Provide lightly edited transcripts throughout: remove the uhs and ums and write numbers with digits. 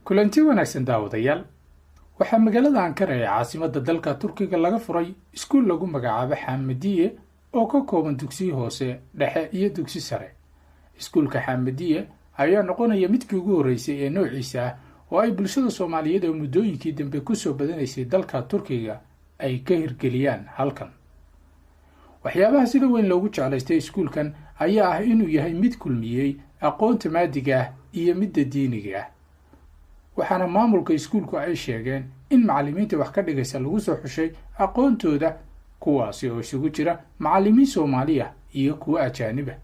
kulanti wanaagsan daawadayaal waxaa magaalada Ankara ee caasimadda dalka Turkiga laga furay iskuul lagu magacaabo Xamadiye oo ka kooban dugsi hoose dhexe iyo dugsi sare. Iskuulka Xamadiye ayaa noqonaya midkii ugu horeysay ee noociisa ah oo ay bulshada Soomaaliyeed ee muddooyinkii dambe ku soo badanaysay dalka Turkiga ay ka hirgeliyaan halkan. waxyaabaha sida weyn loogu jeclaystay iskuulkan ayaa ah inuu yahay mid kulmiyey aqoonta maadiga ah iyo midda diiniga ah. waxaana maamulka iskuulku ay sheegeen in macallimiinta wax ka dhigaysa lagu soo xushay aqoontooda kuwaasi oo isugu jira macallimiin Soomaali ah iyo kuwa ajaanib ah.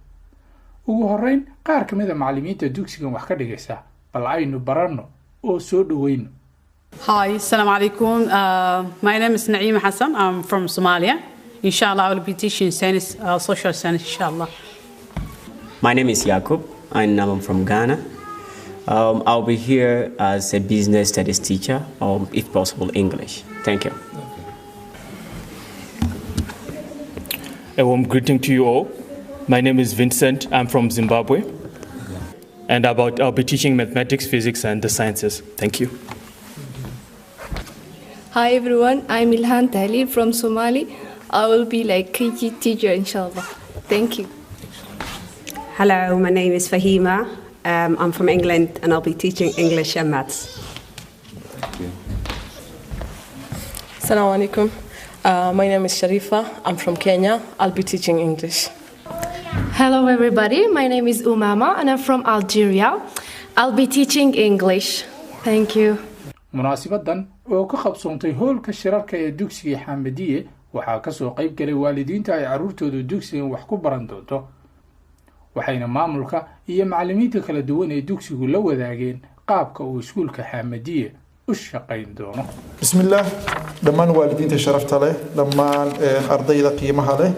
ugu horreyn qaar ka mid ah macallimiinta dugsigan wax ka dhigaysa bal aynu baranno oo soo dhaweyno. Hi, assalamu alaikum. My name is Naeem Hassan. I'm from Somalia. Inshallah, I will be teaching science, social science, inshallah. My name is Yakub, and I'm from Ghana. I'll be here as a business studies teacher, if possible, English. Thank you. A warm greeting to you all. My name is Vincent. I'm from Zimbabwe. And I'll be teaching mathematics, physics, and the sciences. Thank you. Hi everyone, I'm Ilhan Tahli from Somali. I will be like KG teacher, inshallah. Thank you. Hello, my name is Fahima. I'm from England and I'll be teaching English and Maths. Thank you. Assalamu alaikum. My name is Sharifa. I'm from Kenya. I'll be teaching English. Hello everybody, my name is Umama and I'm from Algeria. I'll be teaching English. Thank you. munaasabadan oo ka qabsoontay hoolka shirarka ee dugsiga Xamadiye waxaa ka soo qayb galay waalidiinta ay caruurtoodu dugsigan wax ku baran doonto waxayna maamulka iyo macallimiinta kala duwan ee dugsigu la wadaageen qaabka uu iskuulka Xamadiye u shaqayn doono. bismillah dhammaan waalidiinta sharafta leh dhammaan ardayda qiimaha leh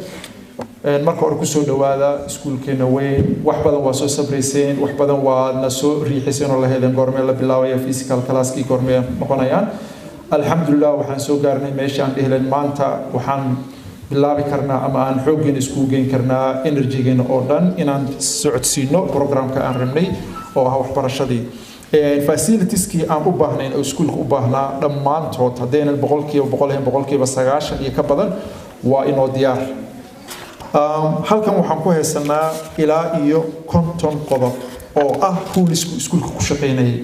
marka hore ku soo dhawaada iskuulkeena weyn wax badan waa soo sabrayseen wax badan waa na soo riixiseen oo la heleen goormee la bilaabaya physical classkii goormee noqonayaan alxamdulillah waxaan soo gaarnay meesha aan dhehleen maanta waxaan bilaabi karnaa ama aan xooggeena isku geyn karnaa energy-geena oo dhan inaan socodsiino programka aan rabnay oo ah waxbarashadii facilitieskii aan u baahnayn oo iskuulka u baahnaa dhammaantood haddaynan boqolkiiba 90 iyo ka badan waa inoo diyaar. halkan waxaan ku haysanaa ilaa iyo 50 qodob oo ah ruleska iskuulka ku shaqeynayay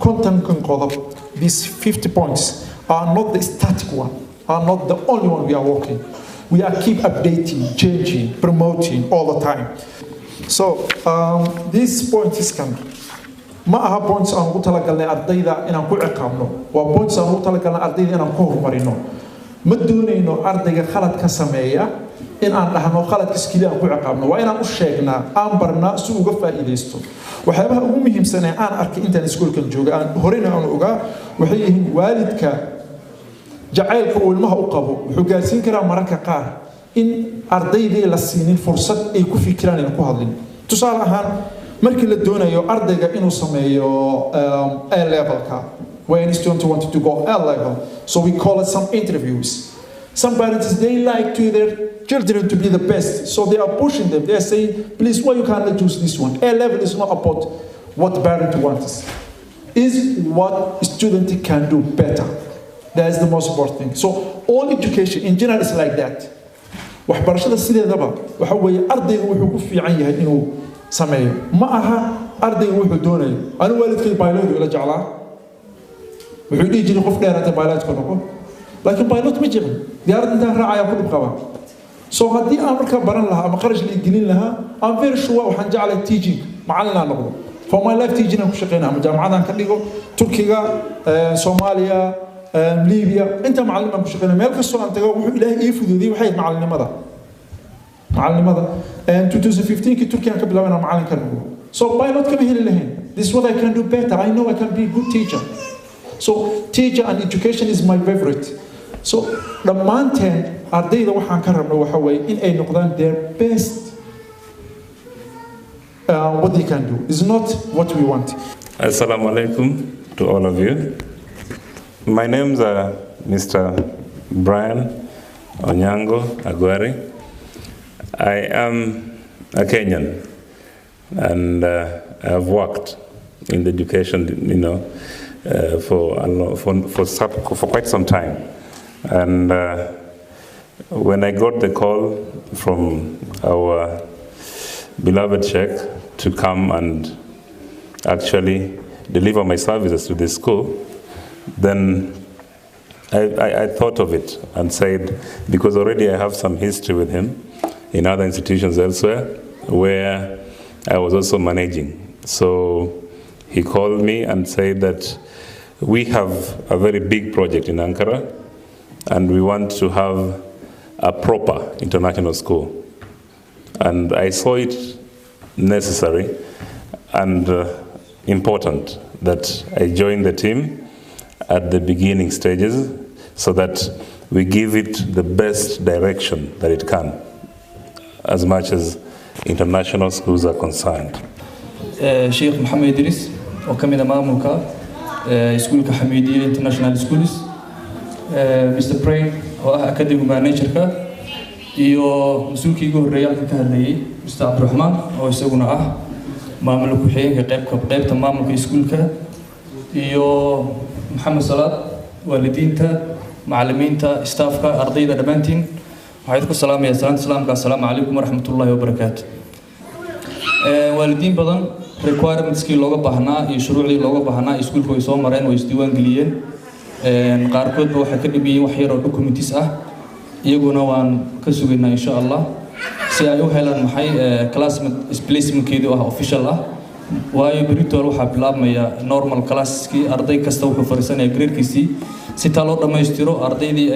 50 qodob. These 50 points are not the static one, are not the only one we are working. We are keep updating, changing, promoting all the time. So these points can ma aha points aan ugu talagalnay ardayda inaan ku ciqaabno waa points aan ugu talagalnay ardayda inaan ku horumarino ma doonayno ardayga khalad ka sameeya in aan dhahno khaladkiis kaliya aan ku ciqaabno waa inaan u sheegnaa aan barnaa si uga faa'iideysto. waxyaabaha ugu muhiimsan ee aan arkay intaan iskuulkan jooga aan horeyna aan ogaa waxay yihiin waalidka jacaylka uu ilmaha u qabo wuxuu gaarsiin karaa mararka qaar in ardaydii la siinin fursad ay ku fikiraan in ku hadlin. tusaale ahaan markii la doonayo ardayga inuu sameeyo A levelka when students wanted to go A level, so we call it some interviews. Some parents, they like to their children to be the best, so they are pushing them. They are saying, please, why you can't choose this one? A level is not about what parent wants. Is what student can do better. That is the most important thing. So all education in general is like that. waxbarashada sideedaba waxa weeye ardaygu wuxuu ku fiican yahay inuu sameeyo ma aha ardaygu wuxuu doonayo anu waalidkay biology ila jeclaa wuxuu dhigi jiray qof dheeraatay biology ka noqo laakiin biology ma jecel diyaaradda intaan raacaya ku dhib qaba. so haddii aan markaa baran lahaa ama qarash la gelin lahaa I'm very sure waxaan jeclay teaching macallin aan noqdo for my life teaching aan ku shaqeynaa ama jaamacadan ka dhigo Turkiga Soomaaliya Libya inta macallin aan ku shaqeynaa meel kastoo aan tago wuxuu ilaahay ii fududeeyay waxay macallinimada 2015 ki Turkiga ka bilaabana macallin ka noqdo. so pilot kama heli lahayn. This is what I can do better. I know I can be a good teacher. So teacher and education is my favorite. So dhammaanteen ardayda waxaan ka rabno waxa weeye in ay noqdaan their best what they can do is not what we want. Assalamu alaikum to all of you. My name's Mr. Brian Onyango Agwari. I am a Kenyan and I have worked in the education, for quite some time. And when I got the call from our beloved Sheikh to come and actually deliver my services to this school, then I thought of it and said, because already I have some history with him in other institutions elsewhere where I was also managing. So he called me and said that we have a very big project in Ankara and we want to have a proper international school. And I saw it necessary and important that I joined the team at the beginning stages so that we give it the best direction that it can, as much as international schools are concerned. Sheikh Mohammed Idris, oo ka mid ah maamulka iskuulka Xamidiya International Schools, Mr. Brain, oo ah academic manager-ka, iyo mas'uulkii ugu horreeyay halka ka hadlayay Mr. Abdurrahman, oo isaguna ah maamulka ku-xigeenka qaybta maamulka iskuulka, iyo Maxamed Salaad, waalidiinta, macallimiinta, staafka, ardayda dhammaantiin. waxaan ku salaamayaa salaanta islaamka. Assalaamu calaykum waraxmatullaahi wabarakaatu. waalidiin badan requirementskii looga baahnaa iyo shuruucdii looga baahnaa iskuulka way soo mareen, way isdiiwaan geliyeen. qaarkoodba waxay ka dhibiyeen wax yar oo documents ah, iyaguna waan ka sugaynaa insha Allah si ay u helaan maxay classmate placementkeedu ah official ah. waayo beritool waxaa bilaabmaya normal classkii, arday kasta wuxuu fariisanayaa gradekiisii si taa loo dhammaystiro. ardaydii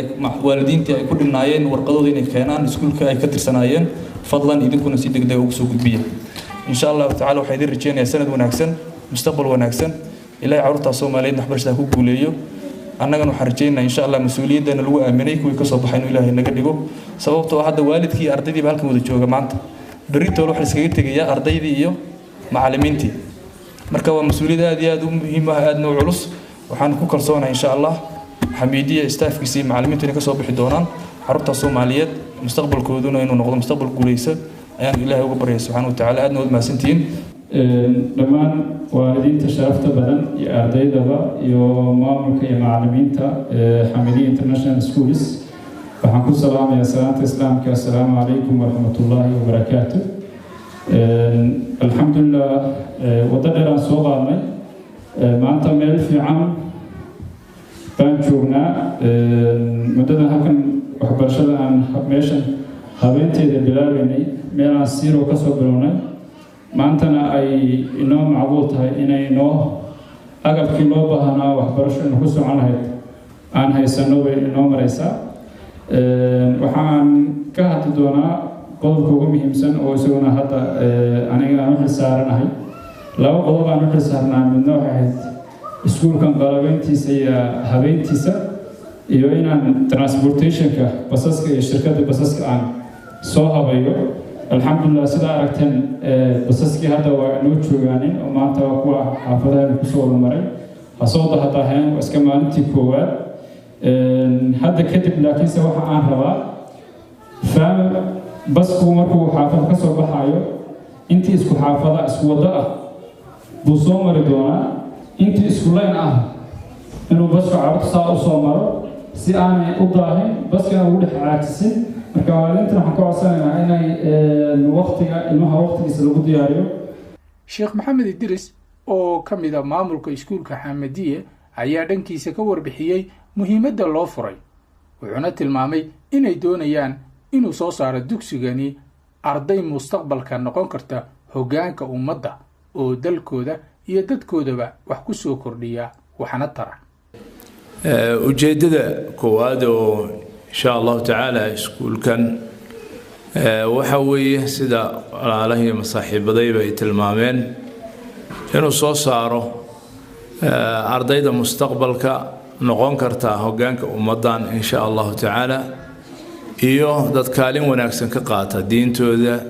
waalidiintii ay ku dhinaayeen warqadooda inay keenaan iskuulka ay ka tirsanaayeen, fadlan idinkuna si degdeg ugu soo gudbiya insha Allah tacaala. waxaan idin rajeynayaa sanad wanaagsan, mustaqbal wanaagsan, ilaahay carruurta Soomaaliyeed waxbarashada ku guuleeyo. annagana waxaan rajeynayaa insha Allah mas'uuliyadana lagu aaminay kuwii ka soo baxay inuu ilaahay naga dhigo, sababtoo ah hadda waalidkii ardaydiiba halkan wada jooga maanta. beritool waxa la iskaga tegayaa ardaydii iyo macallimiintii. marka waa mas'uuliyad aad iyo aad u muhiim ah, aadna u culus. waxaan ku kalsoonahay insha Allah Xamidiya staafkiisa iyo macallimiintu inay ka soo bixi doonaan carruurta Soomaaliyeed, mustaqbalkooduna inuu noqdo mustaqbal guuleysan ayaan ilaahay uga baryaa subxaanahu wa tacaala. aadna u mahadsantihiin dhammaan waalidiinta sharafta badan iyo ardaydaba iyo maamulka iyo macallimiinta Xamidiya International Schools. waxaan ku salaamayaa salaanta islaamka. assalaamu calaykum waraxmatullaahi wabarakaatu. alxamdulillah, waddo dheer aan soo qaadnay, maanta meel fiican baan joognaa. muddada halkan waxbarashada aan meeshan habeenteeda bilaabeynay, meel aan zero ka soo bilownay, maantana ay inoo macquul tahay inay inoo agabkii loo baahnaa waxbarasho inu ku socon lahayd aan haysano way inoo maraysaa. waxaan ka hadli doonaa qodobka ugu muhiimsan oo isaguna hadda aniga aan u xilsaaranahay. laba qodob aan u xilsaarnaa, midna waxay ahayd iskuulkan qalabeyntiisa iyo habeyntiisa, iyo inaan transportationka basaska iyo shirkadda basaska aan soo habayo. alxamdulillah, sidaa aragteen basaskii hadda waa inoo joogaanin oo maanta waa kuwa xaafadaha kusoo wada maray. hasoo dahadaheen waa iska maalintii koowaad. hadda kadib laakiinse waxa aan rabaa basku markuu xaafad ka soo baxayo, intii isku xaafada isku wada ah buu soo mari doonaa. intii isku leen ah inuu basku carruurta saa u soo maro si aanay u daahin, baskana ugu dhex caajisin. marka waalidiintan waxaan ka codsanaynaa inay waqtiga ilmaha waqtigiisa lagu diyaariyo. Sheekh Mohammed Idris oo ka mid ah maamulka iskuulka Xamidiya ayaa dhankiisa ka warbixiyey muhiimadda loo furay, wuxuuna tilmaamay inay doonayaan inuu soo saaro dugsigani arday mustaqbalka noqon karta hoggaanka ummadda oo dalkooda iyo dadkoodaba wax ku soo kordhiya waxna tara. ujeedada koowaad oo insha Allah tacaala iskuulkan waxa weeye sida walaalahii masaaxiibadayba ay tilmaameen inuu soo saaro ardayda mustaqbalka noqon karta hoggaanka ummadan insha Allah tacaala, iyo dad kaalin wanaagsan ka qaata diintooda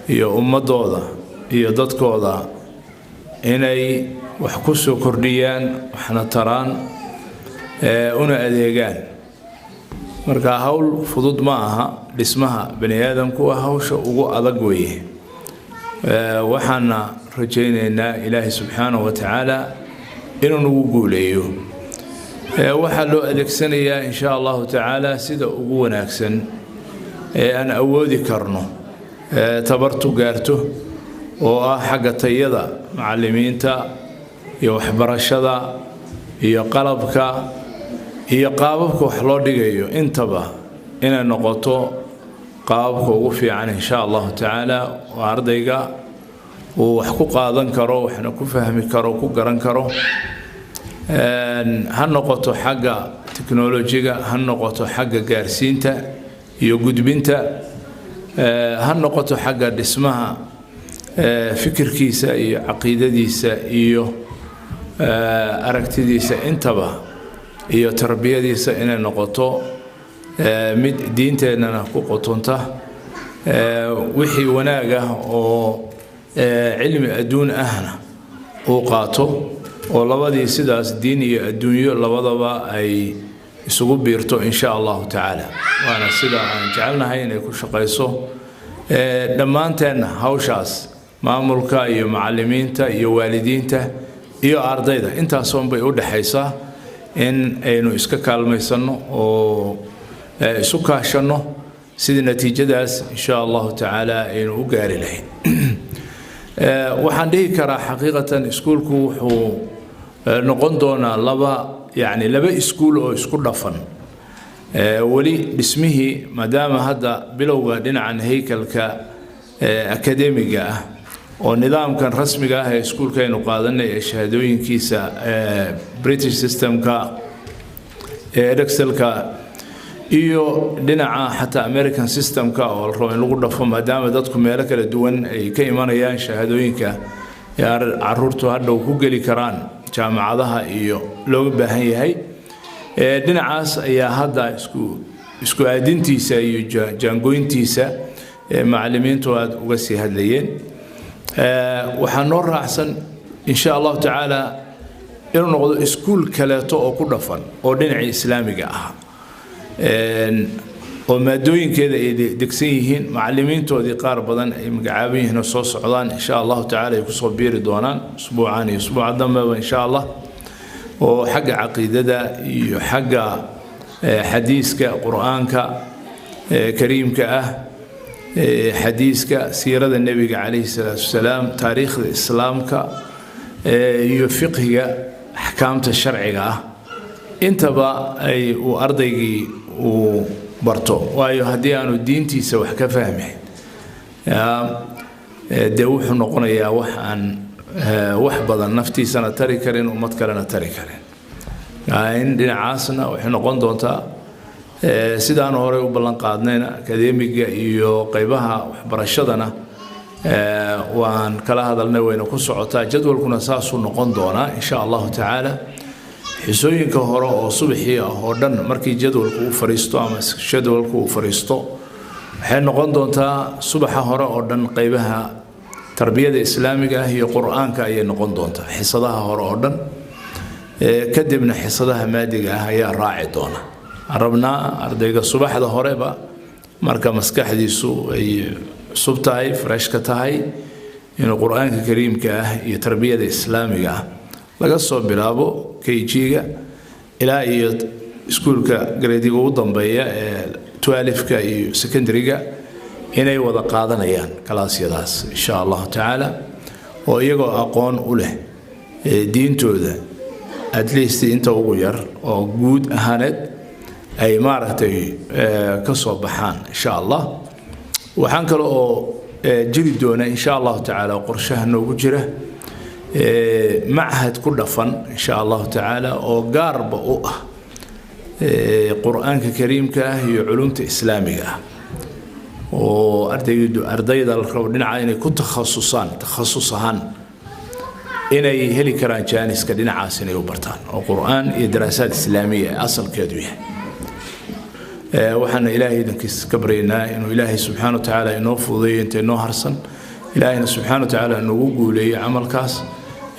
iyo ummadooda iyo dadkooda inay wax ku soo kordhiyaan, waxna taraan, una adeegaan. marka hawl fudud ma aha dhismaha bani aadamku, waa hawsha ugu adag weeye. waxaana rajaynaynaa ilaahay subxaanahu wa tacaala inuu nagu guuleeyo waxaa loo adeegsanayaa insha allahu tacaala sida ugu wanaagsan ee aan awoodi karno tabartu gaarto oo ah xagga tayada macallimiinta iyo waxbarashada iyo qalabka iyo qaababka wax loo dhigayo intaba inay noqoto qaababka ugu fiican insha allahu tacaala oo ardayga uu wax ku qaadan karo waxna ku fahmi karo ku garan karo ha noqoto xagga teknolojiga ha noqoto xagga gaarsiinta iyo gudbinta ha noqoto xagga dhismaha fikirkiisa iyo caqiidadiisa iyo aragtidiisa intaba iyo tarbiyadiisa inay noqoto mid diinteennana ku qotonta wixii wanaag ah oo cilmi adduun ahna uu qaato oo labadii sidaas diin iyo adduunyo labadaba ay isugu biirto insha allahu tacaala waana sida aan jecelnahay inay ku shaqayso dhammaanteenna hawshaas maamulka iyo macallimiinta iyo waalidiinta iyo ardayda intaasoon bay u dhaxaysaa in aynu iska kaalmaysanno oo isu kaashanno sidii natiijadaas insha allahu tacaala aynu u gaari lahayn waxaan dhihi karaa xaqiiqatan iskuulku wuxuu noqon doonaa laba iskuul oo isku dhafan weli dhismihii maadaama hadda bilowga dhinacan haykalka akademiga ah oo nidaamkan rasmiga ah ee iskuulkaynu qaadanay ee shahaadooyinkiisa British systemka Excelka iyo dhinaca xataa American systemka oo la rabo in lagu dhafo maadaama dadku meelo kala duwan ay ka imanayaan shahaadooyinka caruurtu hadhow ku geli karaan jaamacadaha iyo looga baahan yahay dhinacaas ayaa hadda isku aadintiisa iyo jaangoyntiisa macallimiintu aad uga sii hadlayeen waxaa noo raacsan insha allahu tacaala inuu noqdo iskuul kaleeto oo ku dhafan oo dhinacii islaamiga ah oo maadooyinkeeda ay degsan yihiin macallimiintoodii qaar badan ay magacaaban yihiin oo soo socdaan insha allahu tacaala ay kusoo biiri doonaan usbuucan iyo usbuuca dambeba insha allah oo xagga caqiidada iyo xagga xadiiska qur-aanka kariimka ah xadiiska siirada nebiga calayhi salaatu wasalaam taariikhda islaamka iyo fiqhiga axkaamta sharciga ah intaba ay uu ardaygii uu barto waayo haddii aanu diintiisa wax ka fahmayn dee wuxuu noqonayaa wax aan wax badan naftiisana tari karin ummad kalena tari karin in dhinacaasna waxay noqon doontaa sidaan hore u ballan qaadnayna akademiga iyo qaybaha waxbarashadana waan kala hadalnay wayna ku socotaa jadwalkuna saasuu noqon doonaa insha allahu tacaala xisooyinka hore oo subaxii ah oo dhan markii jadwalku uu fariisto ama jadwalku uu fariisto waxay noqon doontaa subaxa hore oo dhan qaybaha tarbiyada islaamiga ah iyo qur-aanka ayay noqon doontaa xisadaha hore oo dhan kadibna xisadaha maadiga ah ayaa raaci doona rabnaa ardayga subaxda horeba marka maskaxdiisu ay cusub tahay fresh ka tahay inuu qur-aanka kariimka ah iyo tarbiyada islaamiga ah laga soo bilaabo KG-ga ilaa iyo iskuulka gradiga ugu dambeeya ee 12ka iyo secondary-ga inay wada qaadanayaan kalaasyadaas insha Allah taala oo iyagoo aqoon u leh diintooda at least inta ugu yar oo guud ahaaneed ay maaragtay ka soo baxaan insha Allah waxaan kale oo jiri doona insha Allah taala qorshaha noogu jira معهد كل فن إن شاء الله تعالى أو قارب أو قرآن كريم كهي علوم إسلامية وأردي ذا الخبرين عيني كنت تخصصان إن هلي كران جانس كدين عاسين وبرتان وقرآن دراسات إسلامية أصل كدوية وحنا إلهي دنكس كبرينا إنه إلهي سبحانه وتعالى إنه فضي إنت إنه هرسن إلهي سبحانه وتعالى إنه وقولي عمل كاس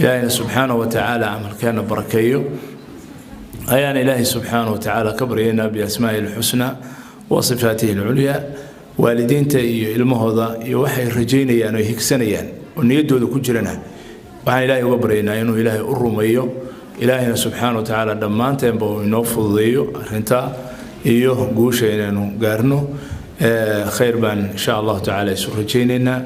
إلهي سبحانه وتعالى عمل كان بركيه أيان إلهي سبحانه وتعالى كبرينا بأسمائه الحسنى وصفاته العليا والدين تي المهضة يوحي الرجين يعني هيك سنيان ونيدو ذو كجرنا وعن إلهي وبرينا إنه إلهي الرميو ilaahayna subxaana wa tacaala dhammaanteenba uu inoo fududeeyo arrintaa iyo guusha inaynu gaarno khayr baan insha allahu tacaala isu rajaynaynaa.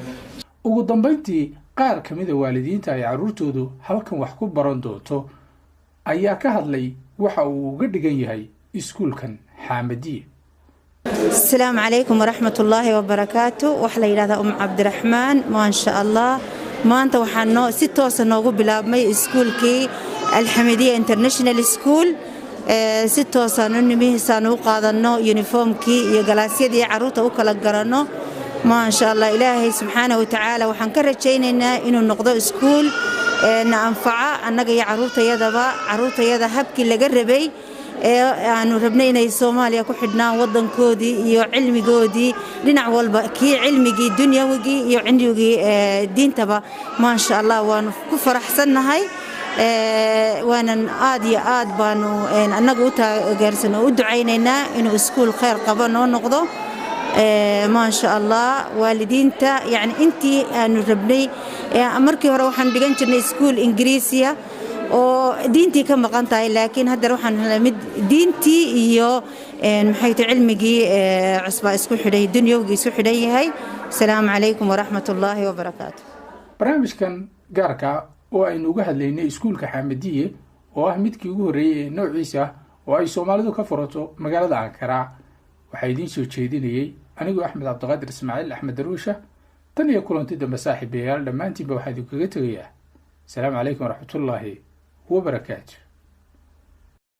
ugu dambayntii qaar ka mid a waalidiinta ay carruurtoodu halkan wax ku baran doonto ayaa ka hadlay waxa uu uga dhigan yahay iskuulkan xaamadiye. السلام عليكم ورحمة الله وبركاته. وحلا إلى أم عبد الرحمن ما شاء الله ما أنت وحنا 6 سنة بلا مي سكول كي الحمدية انترناشنال سكول 6 سنة نميه سنة قادنا يونيفورم كي يجلسي دي عروته وكلا جرنا ما شاء الله إلهي سبحانه وتعالى وحنكرر شيءنا إنه نقضي سكول ننفع أنك يا عروته يدا هبكي اللي جربي أنو ربنا الصوماليا كحدنا وضن كودي يو علمي كودي لنا والبا كي علمي جي دنيا وجي يو عندي وجي دين تبا ما شاء الله وأنا كفر أحسننا هاي وأنا آد بانو أنا قوتا جرسنا ودعينا إنه سكول خير قبلنا ونقضه ما شاء الله والدين تا يعني أنتي أنو ربنا أمريكا وروحن بيجنجنا سكول إنجليزية ودينتي كم قنطاي لكن هذا روحنا مد دينتي إياه محيط علمي عصبة اسكول حدي الدنيا وجيسو حدي هاي. السلام عليكم ورحمة الله وبركاته. برنامج كان جاركا وإنه جهد لنا اسكول كحمدية وأحمد كيجوري نوع عيسى وأي سوماليدو كفرته مجال عنكرة وحيدين شو تشيديني أنا جو أحمد عبد القادر إسماعيل أحمد دروشة تاني كلهم تدا مساحي بيال لما أنتي بوحدي كجتوية. السلام عليكم ورحمة الله وبركاته.